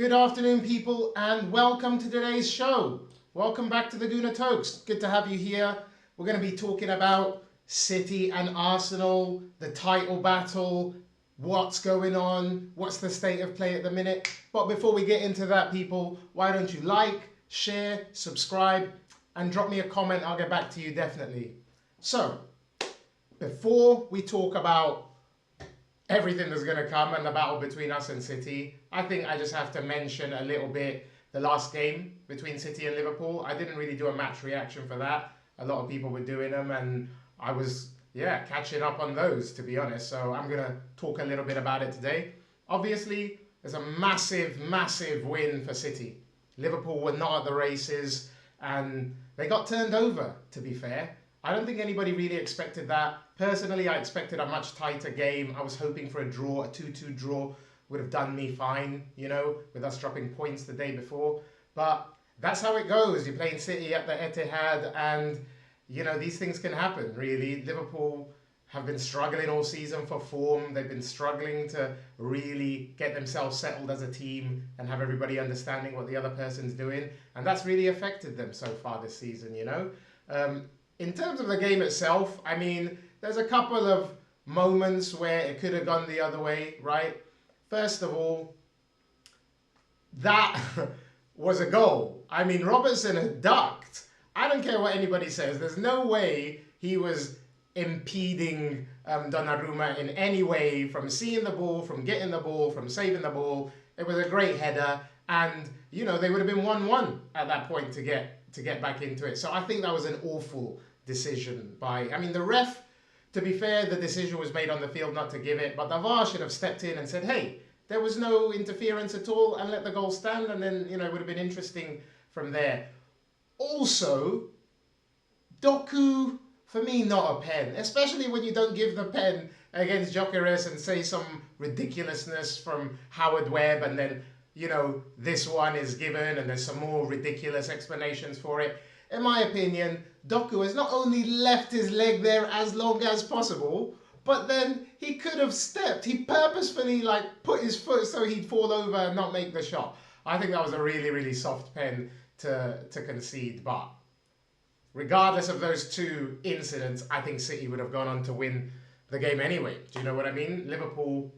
Good afternoon, people, and welcome to today's show. Welcome back to the Gooner Tokes. Good to have you here. We're going to be talking about City and Arsenal, the title battle, what's going on, what's the state of play at the minute. But before we get into that, people, why don't you like, share, subscribe, and drop me a comment. I'll get back to you definitely. So, before we talk about everything that's going to come and the battle between us and City, I think I just have to mention a little bit the last game between City and Liverpool. I didn't really do a match reaction for that. A lot of people were doing them and I was, catching up on those, to be honest. So I'm going to talk a little bit about it today. Obviously, there's a massive, massive win for City. Liverpool were not at the races and they got turned over, to be fair. I don't think anybody really expected that. Personally, I expected a much tighter game. I was hoping for a draw, a 2-2 draw would have done me fine, with us dropping points the day before. But that's how it goes. You're playing City at the Etihad and, these things can happen, really. Liverpool have been struggling all season for form. They've been struggling to really get themselves settled as a team and have everybody understanding what the other person's doing. And that's really affected them so far this season, In terms of the game itself, there's a couple of moments where it could have gone the other way, right? First of all, that was a goal. Robertson had ducked. I don't care what anybody says. There's no way he was impeding Donnarumma in any way from seeing the ball, from getting the ball, from saving the ball. It was a great header. And, they would have been 1-1 at that point to get back into it. So I think that was an awful decision by... the ref... To be fair, the decision was made on the field not to give it, but the VAR should have stepped in and said, hey, there was no interference at all and let the goal stand, and then, it would have been interesting from there. Also, Doku, for me, not a pen, especially when you don't give the pen against Gyökeres and say some ridiculousness from Howard Webb, and then, this one is given and there's some more ridiculous explanations for it. In my opinion, Doku has not only left his leg there as long as possible, but then he could have stepped. He purposefully put his foot so he'd fall over and not make the shot. I think that was a really, really soft pen to concede. But regardless of those two incidents, I think City would have gone on to win the game anyway. Do you know what I mean? Liverpool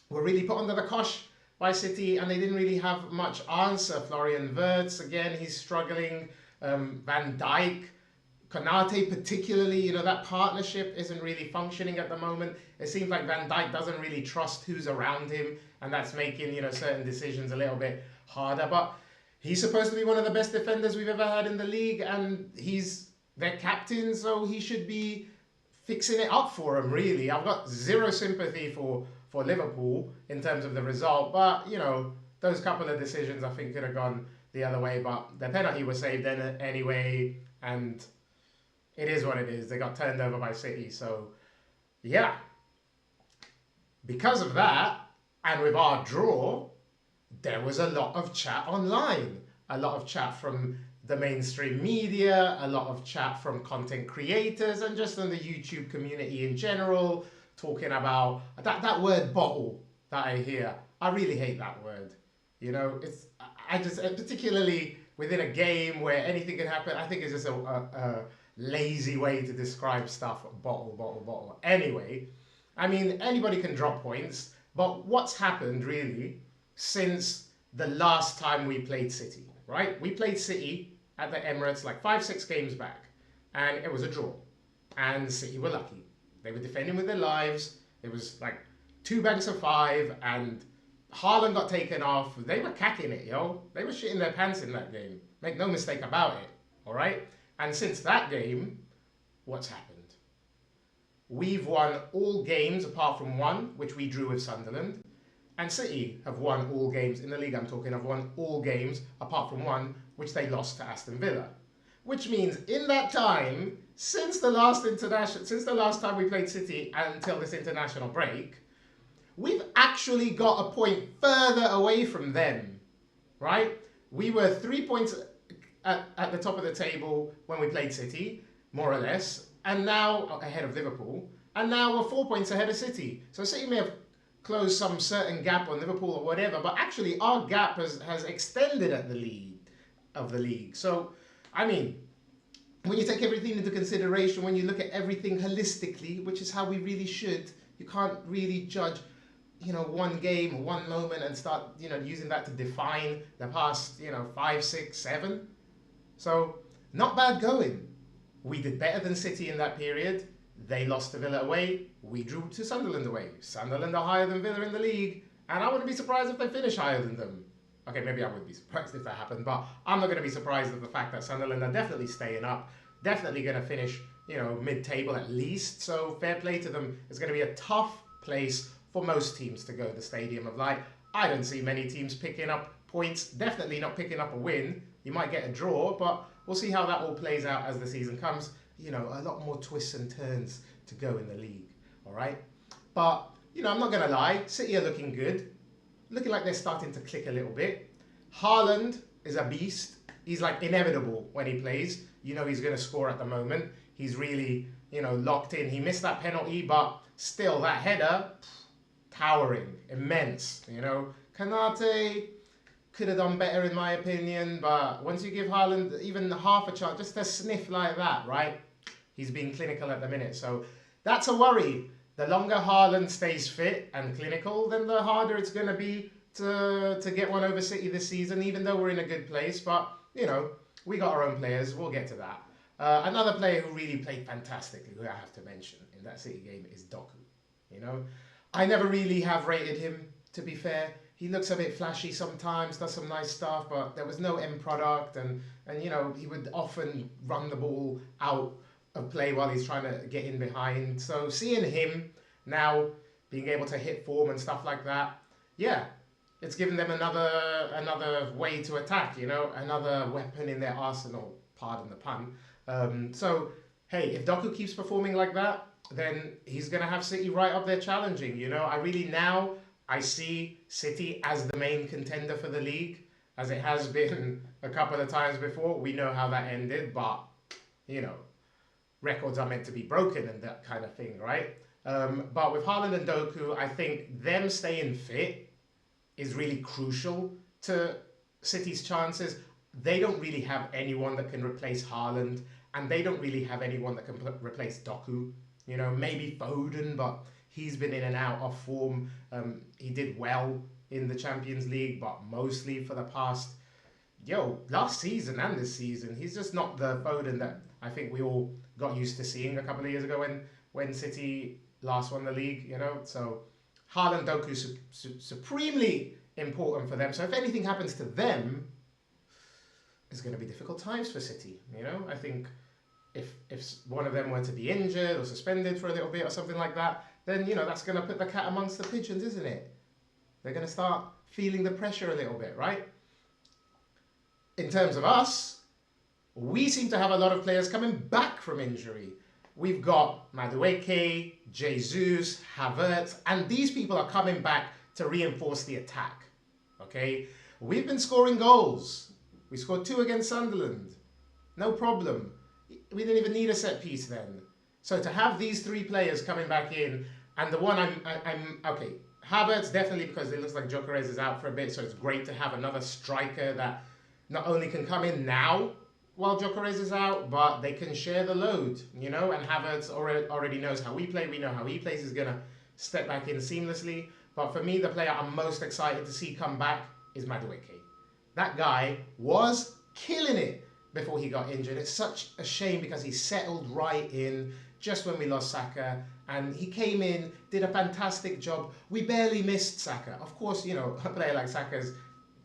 were really put under the cosh by City and they didn't really have much answer. Florian Wirtz, again, he's struggling. Van Dijk, Konate particularly, that partnership isn't really functioning at the moment. It seems like Van Dijk doesn't really trust who's around him, and that's making, certain decisions a little bit harder. But he's supposed to be one of the best defenders we've ever had in the league, and he's their captain, so he should be fixing it up for them, really. I've got zero sympathy for Liverpool in terms of the result, but, those couple of decisions I think could have gone the other way, but the penalty was saved then anyway, and it is what it is. They got turned over by City, so yeah. Because of that, and with our draw, there was a lot of chat online. A lot of chat from the mainstream media, a lot of chat from content creators, and just in the YouTube community in general, talking about that word bottle that I hear. I really hate that word. I just, particularly within a game where anything can happen, I think it's just a lazy way to describe stuff. Bottle. Anyway, anybody can drop points, but what's happened really since the last time we played City, right? We played City at the Emirates 5-6 games back, and it was a draw. And City were lucky. They were defending with their lives. It was 2 banks of 5, and Haaland got taken off. They were cacking it, yo. They were shitting their pants in that game. Make no mistake about it, all right? And since that game, what's happened? We've won all games apart from one, which we drew with Sunderland. And City have won all games in the league, have won all games apart from one, which they lost to Aston Villa. Which means in that time, since the last time we played City until this international break, we've actually got a point further away from them, right? We were 3 points at the top of the table when we played City, more or less, and now ahead of Liverpool, and now we're 4 points ahead of City. So City may have close some certain gap on Liverpool or whatever, but actually our gap has extended at the lead of the league. So, I mean, when you take everything into consideration, when you look at everything holistically, which is how we really should, you can't really judge, one game, one moment and start, using that to define the past, 5, 6, 7. So, not bad going. We did better than City in that period. They lost to Villa away. We drew to Sunderland away. Sunderland are higher than Villa in the league, and I wouldn't be surprised if they finish higher than them. Okay, maybe I would be surprised if that happened, but I'm not going to be surprised at the fact that Sunderland are definitely staying up, definitely going to finish, mid-table at least. So fair play to them. It's going to be a tough place for most teams to go, the Stadium of Light. I don't see many teams picking up points, definitely not picking up a win. You might get a draw, but we'll see how that all plays out as the season comes. A lot more twists and turns to go in the league, all right? But, I'm not going to lie, City are looking good. Looking like they're starting to click a little bit. Haaland is a beast. He's like inevitable when he plays. He's going to score at the moment. He's really, locked in. He missed that penalty, but still that header, towering, immense. Konate could have done better in my opinion, but once you give Haaland even half a chance, just a sniff like that, right? He's being clinical at the minute, so that's a worry. The longer Haaland stays fit and clinical, then the harder it's going to be to get one over City this season, even though we're in a good place. But, we got our own players. We'll get to that. Another player who really played fantastically, who I have to mention in that City game, is Doku. I never really have rated him, to be fair. He looks a bit flashy sometimes, does some nice stuff, but there was no end product. And he would often run the ball out of play while he's trying to get in behind. So seeing him now being able to hit form and stuff like that, yeah, it's given them another way to attack, another weapon in their arsenal, pardon the pun. So, hey, if Doku keeps performing like that, then he's going to have City right up there challenging, I see City as the main contender for the league, as it has been a couple of times before. We know how that ended, but, records are meant to be broken and that kind of thing, right? But with Haaland and Doku, I think them staying fit is really crucial to City's chances. They don't really have anyone that can replace Haaland, and they don't really have anyone that can replace Doku. Maybe Foden, but he's been in and out of form. He did well in the Champions League, but mostly for the past, last season and this season, he's just not the Foden that I think we all got used to seeing a couple of years ago when City last won the league, So Haaland, Doku, supremely important for them. So if anything happens to them, it's going to be difficult times for City, I think if one of them were to be injured or suspended for a little bit or something like that, then, that's going to put the cat amongst the pigeons, isn't it? They're going to start feeling the pressure a little bit, right? In terms of us, we seem to have a lot of players coming back from injury. We've got Madueke, Jesus, Havertz, and these people are coming back to reinforce the attack, okay? We've been scoring goals. We scored 2 against Sunderland. No problem. We didn't even need a set piece then. So to have these 3 players coming back in, and the one I'm okay, Havertz definitely, because it looks like Gyökeres is out for a bit, so it's great to have another striker that not only can come in now while Gyökeres is out, but they can share the load, and Havertz already knows how we play. We know how he plays. He's going to step back in seamlessly. But for me, the player I'm most excited to see come back is Madueke. That guy was killing it before he got injured. It's such a shame because he settled right in just when we lost Saka, and he came in, did a fantastic job. We barely missed Saka. Of course, a player like Saka is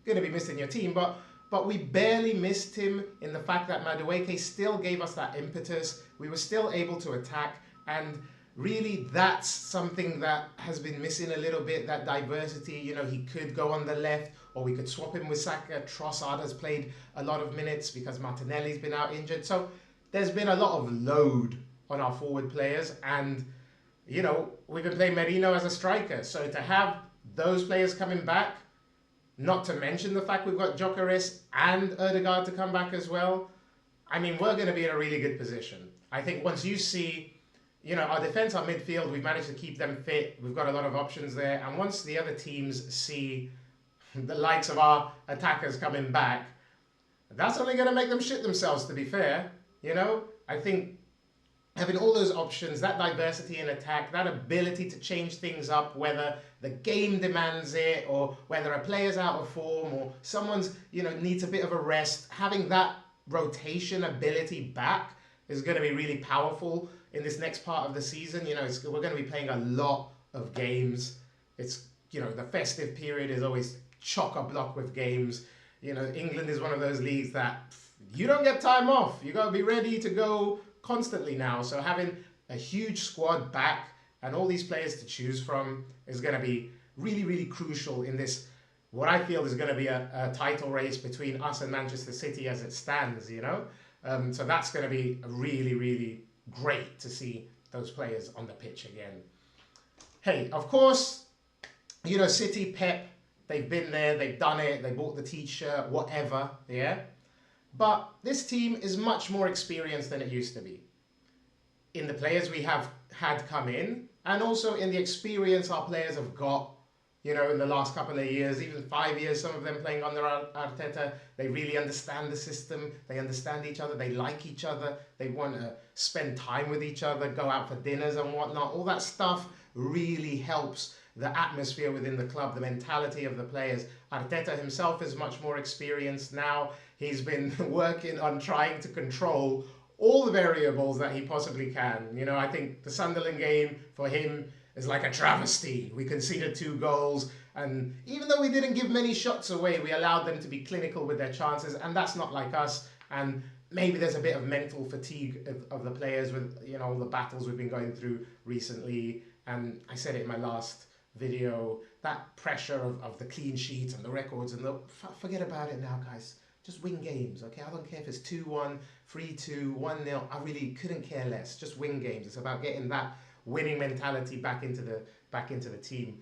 going to be missing your team, but we barely missed him in the fact that Madueke still gave us that impetus. We were still able to attack, and really that's something that has been missing a little bit, that diversity. He could go on the left, or we could swap him with Saka. Trossard has played a lot of minutes because Martinelli's been out injured. So there's been a lot of load on our forward players, and we've been playing Merino as a striker. So to have those players coming back, not to mention the fact we've got Gyökeres and Ødegaard to come back as well, I mean, we're going to be in a really good position. I think once you see our defense, our midfield, we've managed to keep them fit. We've got a lot of options there. And once the other teams see the likes of our attackers coming back, that's only going to make them shit themselves, to be fair. I think having all those options, that diversity in attack, that ability to change things up, whether the game demands it or whether a player's out of form or someone's, needs a bit of a rest, having that rotation ability back is going to be really powerful in this next part of the season. We're going to be playing a lot of games. It's, the festive period is always chock-a-block with games. England is one of those leagues that you don't get time off. You got to be ready to go constantly now. So having a huge squad back and all these players to choose from is going to be really, really crucial in this, what I feel is going to be a title race between us and Manchester City as it stands, So that's going to be really, really great to see those players on the pitch again. Hey, of course, City, Pep, they've been there, they've done it, they bought the t-shirt, whatever, yeah? But this team is much more experienced than it used to be. In the players we have had come in, and also in the experience our players have got, in the last couple of years, even 5 years, some of them playing under Arteta, they really understand the system, they understand each other, they like each other, they want to spend time with each other, go out for dinners and whatnot. All that stuff really helps the atmosphere within the club, the mentality of the players. Arteta himself is much more experienced now. He's been working on trying to control all the variables that he possibly can. I think the Sunderland game for him is like a travesty. We conceded 2 goals, and even though we didn't give many shots away, we allowed them to be clinical with their chances, and that's not like us. And maybe there's a bit of mental fatigue of the players with, all the battles we've been going through recently. And I said it in my last video, that pressure of the clean sheets and the records, and forget about it now, guys. Just win games, okay? I don't care if it's 2-1, 3-2, 1-0. I really couldn't care less. Just win games. It's about getting that winning mentality back into the team,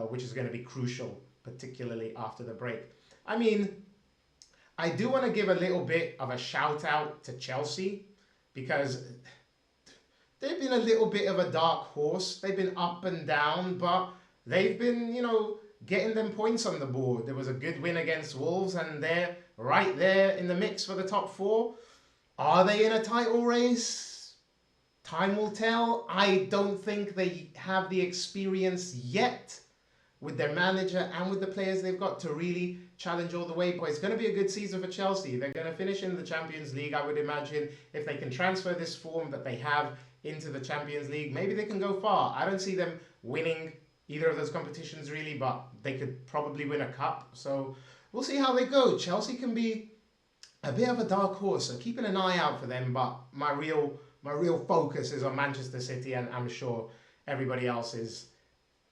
which is going to be crucial, particularly after the break. I mean, I do want to give a little bit of a shout out to Chelsea, because they've been a little bit of a dark horse. They've been up and down, but they've been, getting them points on the board. There was a good win against Wolves, and they're right there in the mix for the top 4. Are they in a title race? Time will tell. I don't think they have the experience yet with their manager and with the players they've got to really challenge all the way. But it's going to be a good season for Chelsea. They're going to finish in the Champions League, I would imagine. If they can transfer this form that they have into the Champions League, maybe they can go far. I don't see them winning either of those competitions really, but they could probably win a cup. So we'll see how they go. Chelsea can be a bit of a dark horse, so keeping an eye out for them. But my real focus is on Manchester City, and I'm sure everybody else is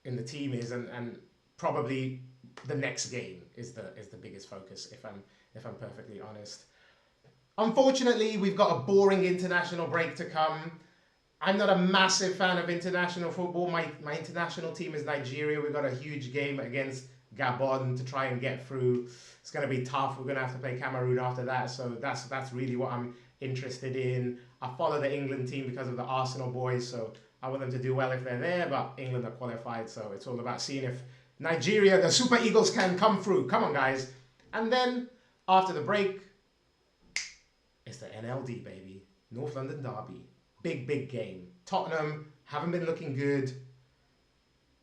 in the team is, and probably the next game is the biggest focus, if I'm perfectly honest. Unfortunately, we've got a boring international break to come. I'm not a massive fan of international football. My international team is Nigeria. We've got a huge game against Gabon to try and get through. It's going to be tough. We're going to have to play Cameroon after that. So that's really what I'm interested in. I follow the England team because of the Arsenal boys. So I want them to do well if they're there. But England are qualified. So it's all about seeing if Nigeria, the Super Eagles, can come through. Come on, guys. And then after the break, it's the NLD, baby. North London Derby. Big game. Tottenham haven't been looking good.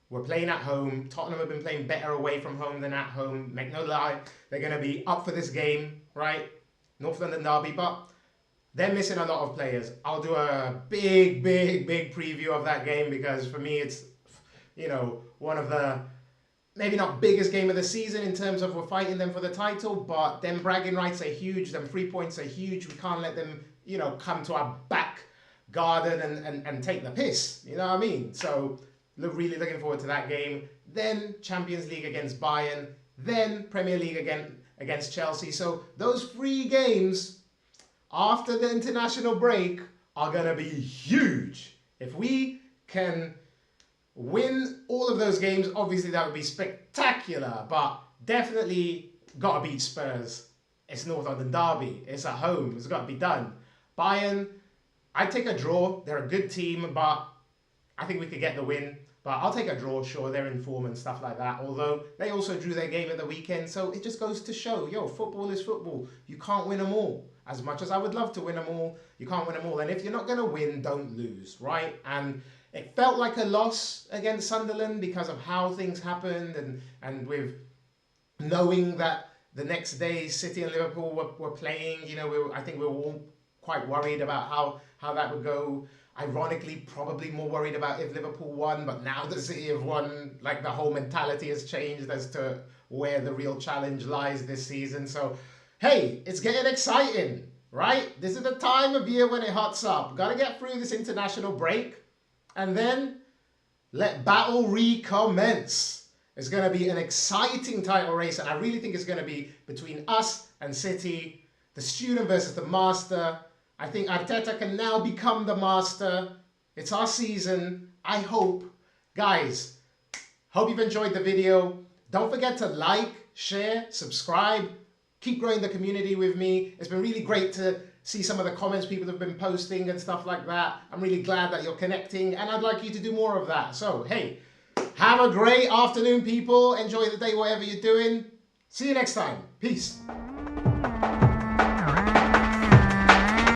We're playing at home. Tottenham have been playing better away from home than at home. Make no lie, they're going to be up for this game, right? North London Derby, but they're missing a lot of players. I'll do a big preview of that game, because for me it's, one of the, maybe not biggest game of the season in terms of we're fighting them for the title, but them bragging rights are huge. Them 3 points are huge. We can't let them, come to our back garden and take the piss. You know what I mean? So really looking forward to that game. Then Champions League against Bayern. Then Premier League again against Chelsea. So those 3 games after the international break are going to be huge. If we can win all of those games, obviously that would be spectacular. But definitely got to beat Spurs. It's North London Derby. It's at home. It's got to be done. Bayern, I'd take a draw. They're a good team, but I think we could get the win. But I'll take a draw, sure, they're in form and stuff like that. Although they also drew their game at the weekend. So it just goes to show, yo, football is football. You can't win them all. As much as I would love to win them all, you can't win them all. And if you're not going to win, don't lose, right? And it felt like a loss against Sunderland because of how things happened and with knowing that the next day City and Liverpool were playing. You know, I think we were all quite worried about how that would go. Ironically, probably more worried about if Liverpool won, but now that City have won, like the whole mentality has changed as to where the real challenge lies this season. So, hey, it's getting exciting, right? This is the time of year when it hots up. Got to get through this international break, and then let battle recommence. It's going to be an exciting title race, and I really think it's going to be between us and City, the student versus the master. I think Arteta can now become the master. It's our season. I hope. Guys, hope you've enjoyed the video. Don't forget to like, share, subscribe. Keep growing the community with me. It's been really great to see some of the comments people have been posting and stuff like that. I'm really glad that you're connecting, and I'd like you to do more of that. So, hey, have a great afternoon, people. Enjoy the day, whatever you're doing. See you next time. Peace.